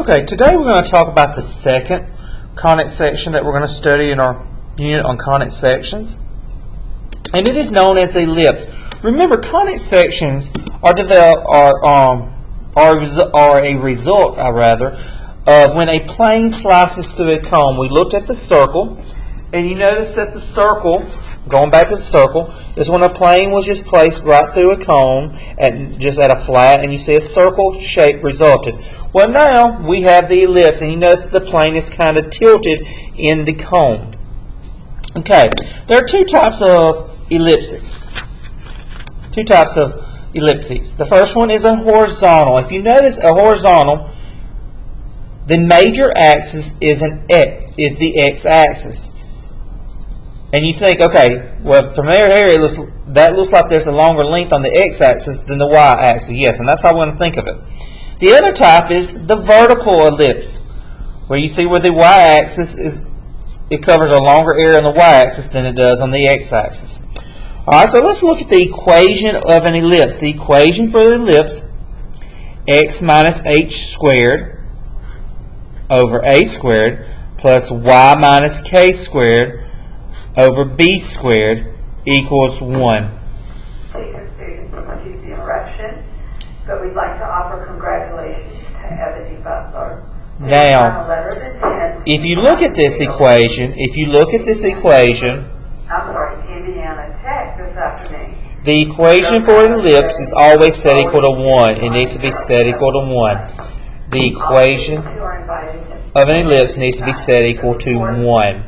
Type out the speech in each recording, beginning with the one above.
Okay, today we're going to talk about the second conic section that we're going to study in our unit on conic sections. And it is known as the ellipse. Remember, conic sections are a result of when a plane slices through a cone. We looked at the circle, and you notice that the circle, going back to the circle, is when a plane was just placed right through a cone just at a flat, and you see a circle shape resulted. Well, now we have the ellipse, and you notice that the plane is kind of tilted in the cone. Okay, there are two types of ellipses. The first one is a horizontal. If you notice a horizontal, the major axis is the x-axis. And you think, okay, well, from there that looks like there's a longer length on the x-axis than the y-axis. Yes, and that's how we're going to think of it. The other type is the vertical ellipse, where you see where the y-axis it covers a longer area on the y-axis than it does on the x-axis. All right, so let's look at the equation of an ellipse. The equation for the ellipse, x minus h squared over a squared plus y minus k squared over b squared equals 1. Excuse the interruption, but we'd like to offer congratulations to Ebony Butler. Now, if you look at this equation, I'm sorry, Indiana Tech this afternoon. The equation for an ellipse is always set equal to 1. It needs to be set equal to 1. The equation of an ellipse needs to be set equal to 1.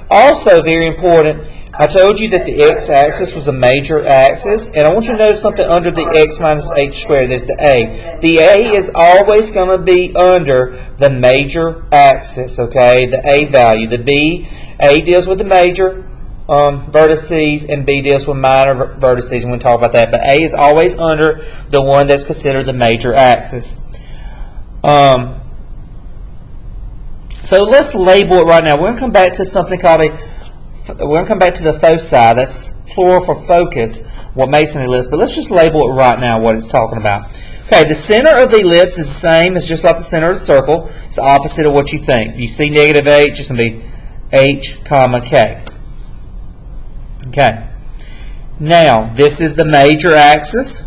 Also, very important, I told you that the x-axis was a major axis, and I want you to notice something under the x minus h squared. There's the a. The a is always going to be under the major axis, okay, the a value. A deals with the major vertices, and b deals with minor vertices. We're going to talk about that, but a is always under the one that's considered the major axis. So let's label it right now. We're going to come back to something called the foci. That's plural for focus, what makes an ellipse. But let's just label it right now, what it's talking about. Okay, the center of the ellipse is the same as just like the center of the circle. It's the opposite of what you think. You see negative h, it's going to be h, comma, k. Okay. Now, this is the major axis.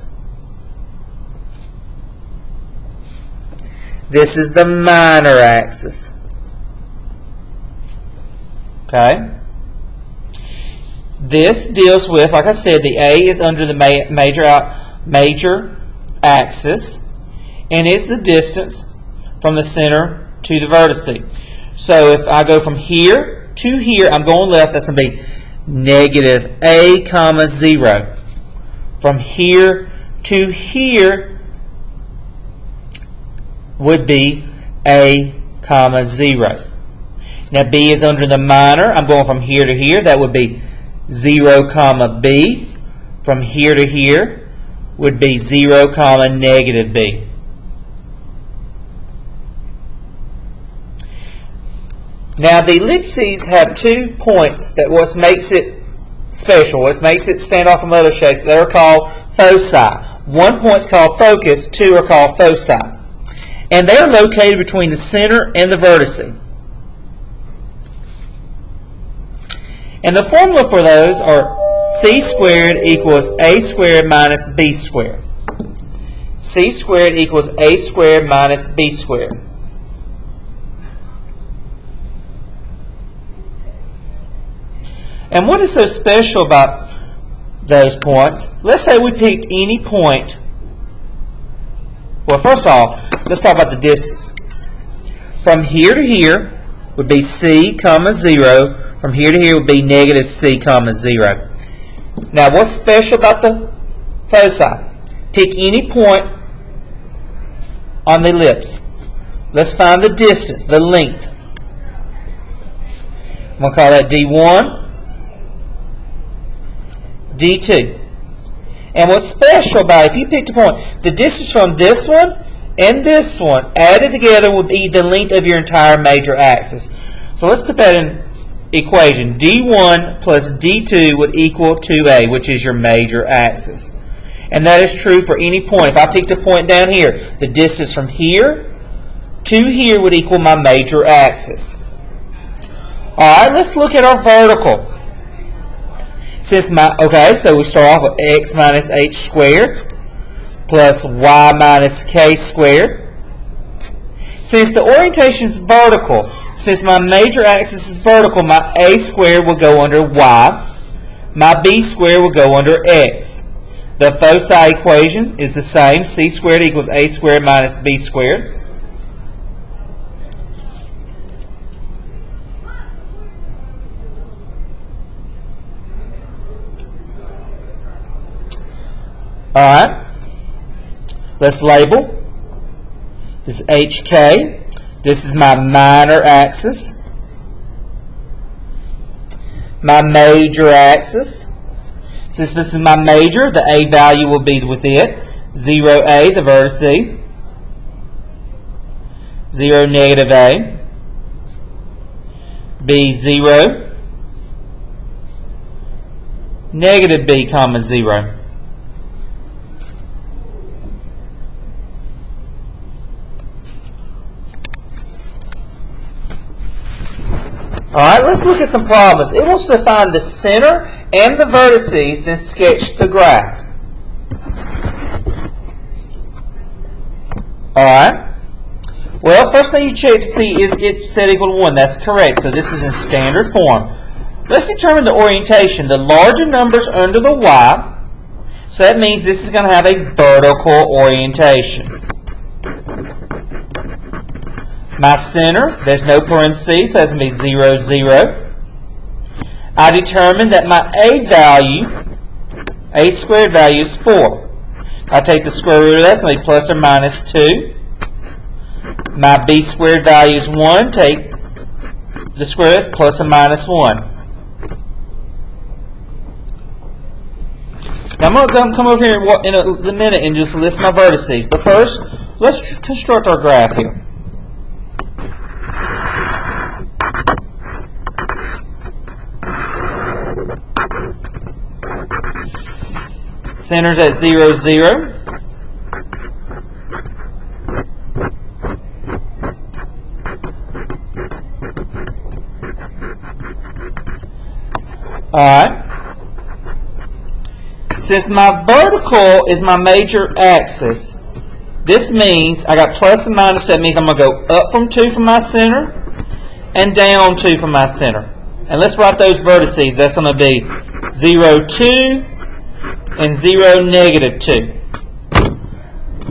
This is the minor axis. Okay. This deals with, like I said, the A is under the major axis, and it's the distance from the center to the vertice. So if I go from here to here, I'm going left, that's going to be negative A, comma, 0. From here to here would be A, comma, 0. Now B is under the minor. I'm going from here to here. That would be 0, comma, B. From here to here would be 0, comma, negative B. Now the ellipses have 2 points that what makes it special, what makes it stand off from other shapes. They are called foci. 1 point is called focus, 2 are called foci. And they are located between the center and the vertice. And the formula for those are c squared equals a squared minus b squared. C squared equals a squared minus b squared. And what is so special about those points? Let's say we picked any point. Well, first of all, let's talk about the distance. From here to here would be c, comma, 0. From here to here would be negative c, comma, 0. Now, what's special about the foci? Pick any point on the ellipse. Let's find the distance, the length. I'm going to call that D1, D2. And what's special about it, if you picked a point, the distance from this one and this one added together would be the length of your entire major axis. So let's put that in equation. D1 plus D2 would equal 2A, which is your major axis. And that is true for any point. If I picked a point down here, the distance from here 2 here would equal my major axis. Alright, let's look at our vertical. Okay, so we start off with x minus h squared plus y minus k squared. Since the orientation is vertical, since my major axis is vertical, my a squared will go under y, my b squared will go under x. The foci equation is the same, c squared equals a squared minus b squared. Alright, let's label. This is HK. This is my minor axis. My major axis. Since this is my major, the A value will be with it. 0A, the vertice. 0, negative A. B, 0. Negative B, comma, 0. Alright, let's look at some problems. It wants to find the center and the vertices, then sketch the graph. Alright. Well, first thing you check to see is it set equal to 1. That's correct. So this is in standard form. Let's determine the orientation. The larger numbers under the y. So that means this is going to have a vertical orientation. My center, there's no parentheses, so that's going to be 0, 0. I determined that my a value, a squared value is 4. I take the square root of that, so it's going to be plus or minus 2. My b squared value is 1. Take the square root, that's plus or minus 1. Now I'm going to come over here in a minute and just list my vertices. But first, let's construct our graph here. Center's at 0, 0. Alright. Since my vertical is my major axis, this means I got plus and minus. That means I'm going to go up from 2 from my center and down 2 from my center. And let's write those vertices. That's going to be 0, 2. And 0, negative 2.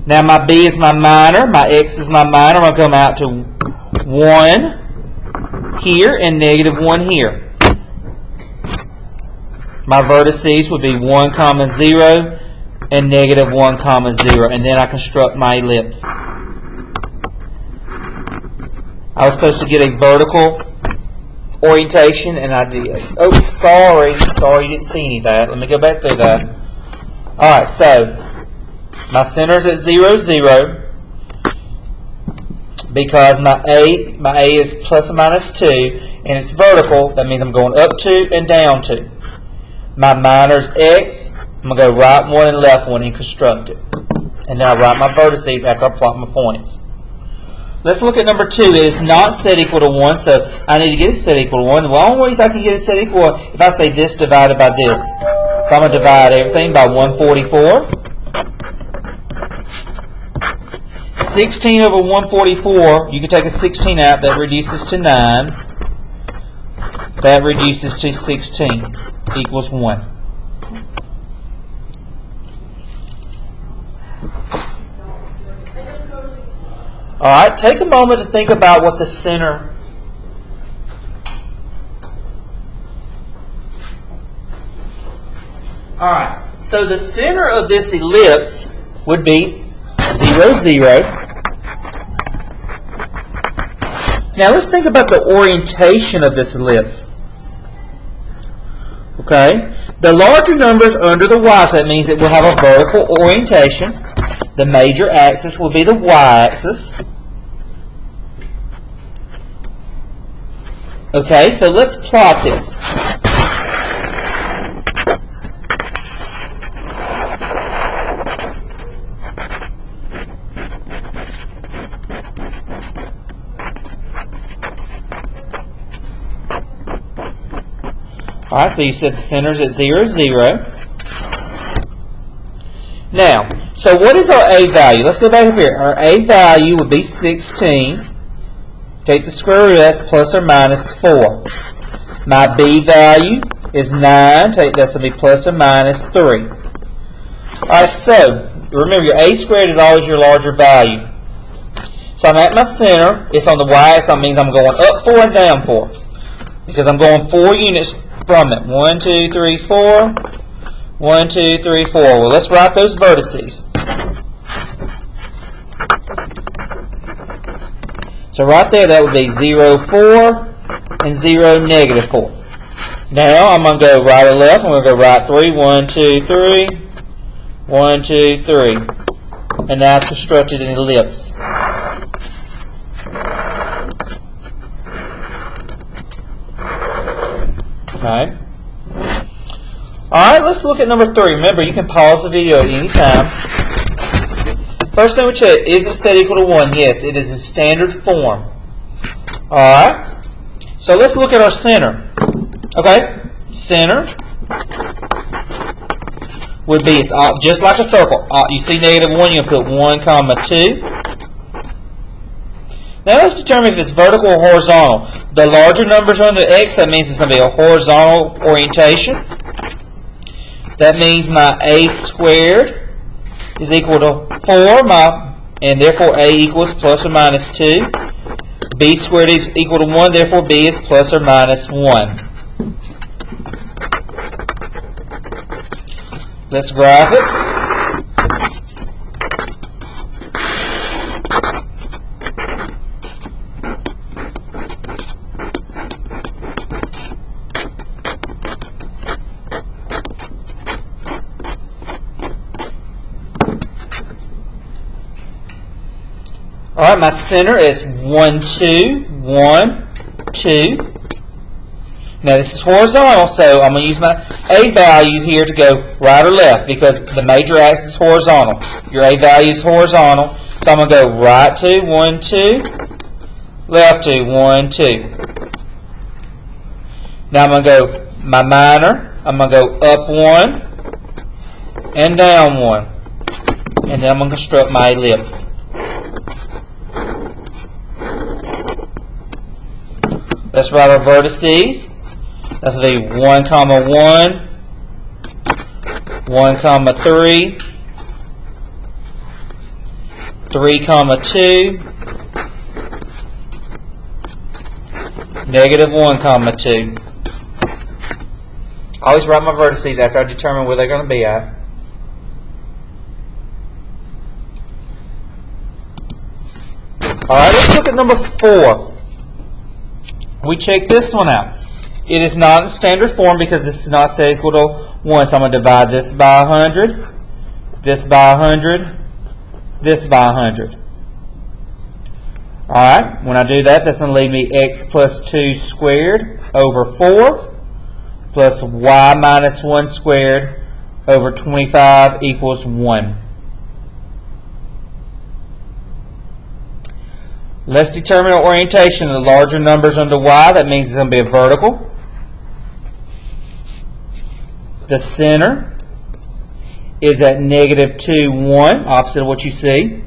Now my B is my minor, my X is my minor. I'm going to come out to 1 here and negative 1 here. My vertices would be 1, 0 and negative 1, 0. And then I construct my ellipse. I was supposed to get a vertical orientation and I did. Oh, sorry you didn't see any of that. Let me go back through that. Alright, so my center is at 0, 0 because my A is plus or minus 2 and it's vertical. That means I'm going up 2 and down 2. My minor's X. I'm going to go right 1 and left 1 and construct it. And then I write my vertices after I plot my points. Let's look at number 2. It is not set equal to 1, so I need to get it set equal to 1. The only ways I can get it set equal is if I say this divided by this. So I'm going to divide everything by 144. 16 over 144, you can take a 16 out. That reduces to 9. That reduces to 16 equals 1. Alright, take a moment to think about what the center. Alright, so the center of this ellipse would be 0, 0. Now let's think about the orientation of this ellipse. Okay, the larger numbers under the y, so that means it will have a vertical orientation. The major axis will be the y-axis. Okay, so let's plot this. Alright, so you set the centers at 0, 0. Now, so what is our A value? Let's go back up here. Our A value would be 16. Take the square root of that, plus or minus 4. My B value is 9. Take that's going to be plus or minus 3. Alright, so remember your A squared is always your larger value. So I'm at my center. It's on the y-axis. That means I'm going up 4 and down 4. Because I'm going 4 units from it. 1, 2, 3, 4. 1, 2, 3, 4. Well, let's write those vertices. So right there, that would be 0, 4, and 0, negative 4. Now, I'm going to go right or left. I'm going to go right 3. 1, 2, 3. 1, 2, 3. And now I've constructed an ellipse. Okay. Alright, let's look at number 3. Remember, you can pause the video at any time. First thing we check, is it set equal to 1? Yes, it is a standard form. Alright, so let's look at our center. Okay, center would be, it's just like a circle. You see negative 1, you put 1, comma 2. Now let's determine if it's vertical or horizontal. The larger numbers on the X, that means it's going to be a horizontal orientation. That means my A squared is equal to 4, and therefore A equals plus or minus 2. B squared is equal to 1, therefore B is plus or minus 1. Let's graph it. Alright, my center is 1, 2, 1, 2. Now this is horizontal, so I'm going to use my A value here to go right or left because the major axis is horizontal. Your A value is horizontal, so I'm going to go right 2, 1, 2, left 2, 1, 2. Now I'm going to go my minor, I'm going to go up 1 and down 1. And then I'm going to construct my ellipse. Let's write our vertices. That's going to be 1, comma 1, 1, comma 3, 3, comma 2, negative 1, comma 2. I always write my vertices after I determine where they're going to be at. Alright, let's look at number 4. We check this one out. It is not in standard form because this is not set equal to 1. So I'm going to divide this by 100, this by 100, this by 100. Alright, when I do that, that's going to leave me x plus 2 squared over 4 plus y minus 1 squared over 25 equals 1. Let's determine the orientation of the larger numbers under y. That means it's going to be a vertical. The center is at negative 2, 1, opposite of what you see.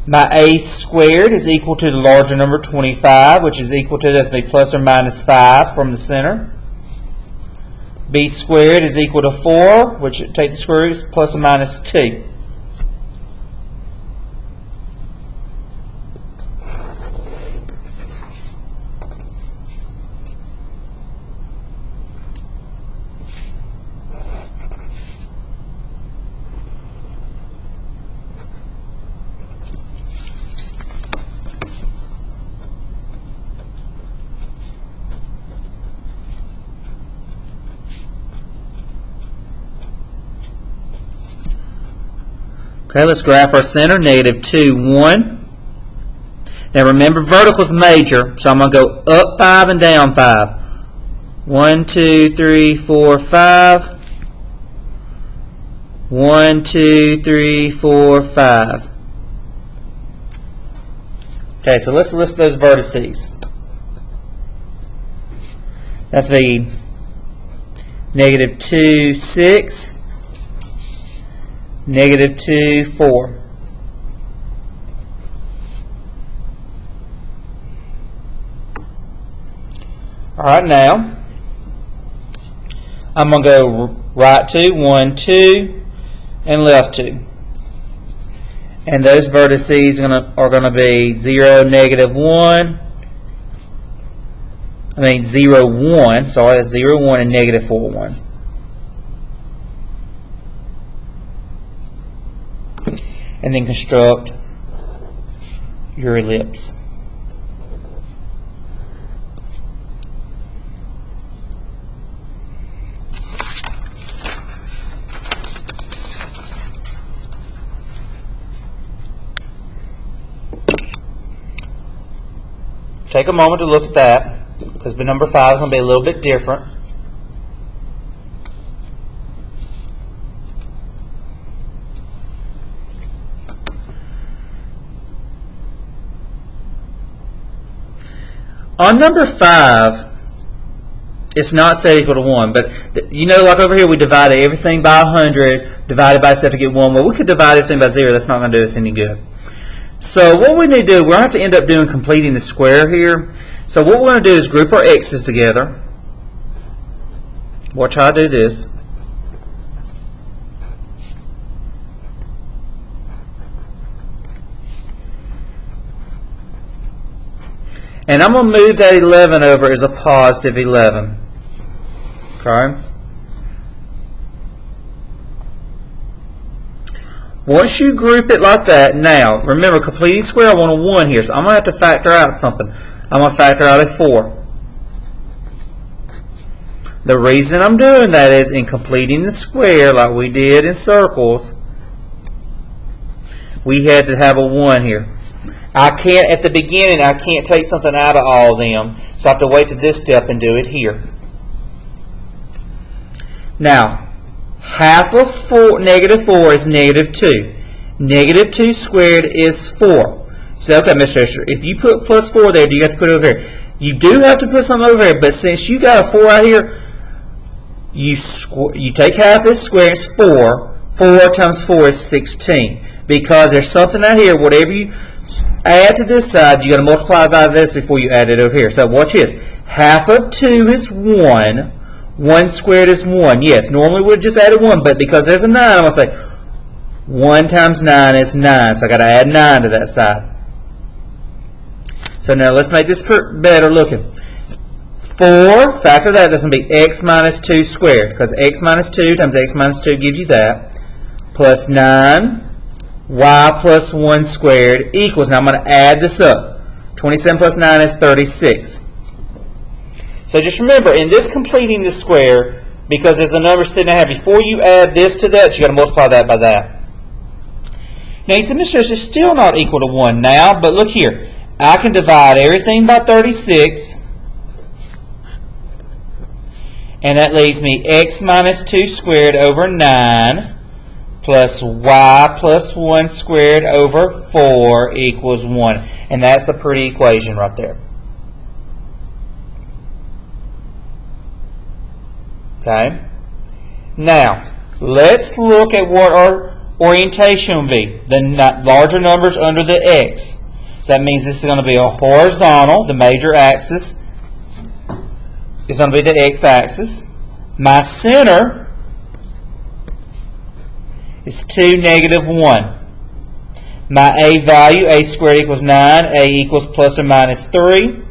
My A squared is equal to the larger number 25, which is equal to, that's going to be plus or minus 5 from the center. B squared is equal to 4, which take the square root is plus or minus 2. Okay, let's graph our center, negative 2, 1. Now remember, vertical is major, so I'm going to go up 5 and down 5. 1, 2, 3, 4, 5. 1, 2, 3, 4, 5. Okay, so let's list those vertices. That's be negative 2, 6, negative 2, 4. Alright, now I'm going to go right 2, 1, 2, and left 2. And those vertices are going to be 0, negative 1. 0, 1. Sorry, that's 0, 1, and negative 4, 1. And then construct your ellipse. Take a moment to look at that, because number 5 is going to be a little bit different. On number 5, it's not set equal to 1, but you know, like over here, we divided everything by 100, divided by set to get 1. Well, we could divide everything by 0. That's not going to do us any good. So what we need to do, we're going to have to end up doing completing the square here. So what we're going to do is group our x's together. Watch how I do this. And I'm going to move that 11 over as a positive 11. Okay? Once you group it like that, now, remember, completing square, I want a 1 here, so I'm going to have to factor out something. I'm going to factor out a 4. The reason I'm doing that is in completing the square, like we did in circles, we had to have a 1 here. I can't, at the beginning, I can't take something out of all of them, so I have to wait to this step and do it here. Now, half of 4, negative 4 is negative 2. Negative 2 squared is 4. So, okay, Mr. Esther, if you put plus 4 there, do you have to put it over here? You do have to put something over here, but since you got a 4 right here, you take half this square, it's 4. 4 times 4 is 16. Because there's something out here, whatever you add to this side, you got to multiply by this before you add it over here. So watch this. Half of 2 is 1. 1 squared is 1. Yes, normally we would just add a 1, but because there's a 9, I'm going to say 1 times 9 is 9. So I got to add 9 to that side. So now let's make this better looking. 4, factor that, that's going to be x minus 2 squared, because x minus 2 times x minus 2 gives you that, plus 9, y plus 1 squared equals, now I'm going to add this up. 27 plus 9 is 36. So just remember, in this completing the square, because there's a number sitting out here, before you add this to that, you got to multiply that by that. Now you said, Mr. It's still not equal to 1 now, but look here. I can divide everything by 36, and that leaves me x minus 2 squared over 9 plus y plus 1 squared over 4 equals 1. And that's a pretty equation right there. Okay? Now, let's look at what our orientation will be. The larger numbers under the x. So that means this is going to be a horizontal. The major axis is going to be the x-axis. My center is 2, negative 1. My a value, a squared equals 9. A equals plus or minus 3.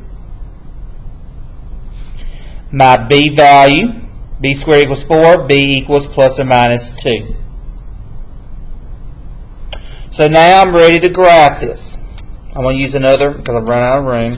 My b value, b squared equals 4. B equals plus or minus 2. So now I'm ready to graph this. I'm going to use another because I've run out of room.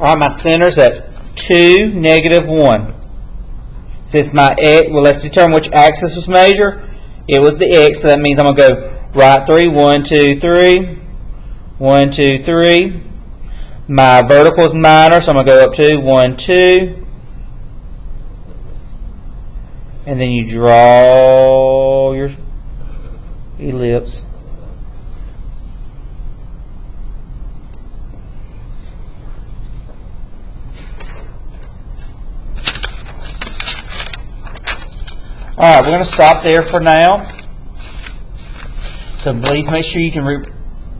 Alright, my center's at 2, negative 1. Since my X, well, let's determine which axis was measured. It was the X, so that means I'm going to go right 3, 1, 2, 3, 1, 2, 3. My vertical is minor, so I'm going to go up 2, 1, 2. And then you draw your ellipse. Alright, we're going to stop there for now. So please make sure you can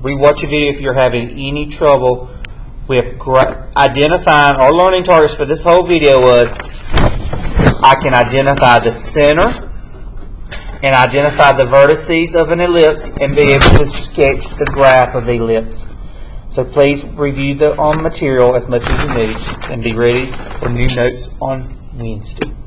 re-watch a video if you're having any trouble with identifying. Our learning targets for this whole video was I can identify the center and identify the vertices of an ellipse and be able to sketch the graph of the ellipse. So please review the material as much as you need and be ready for new notes on Wednesday.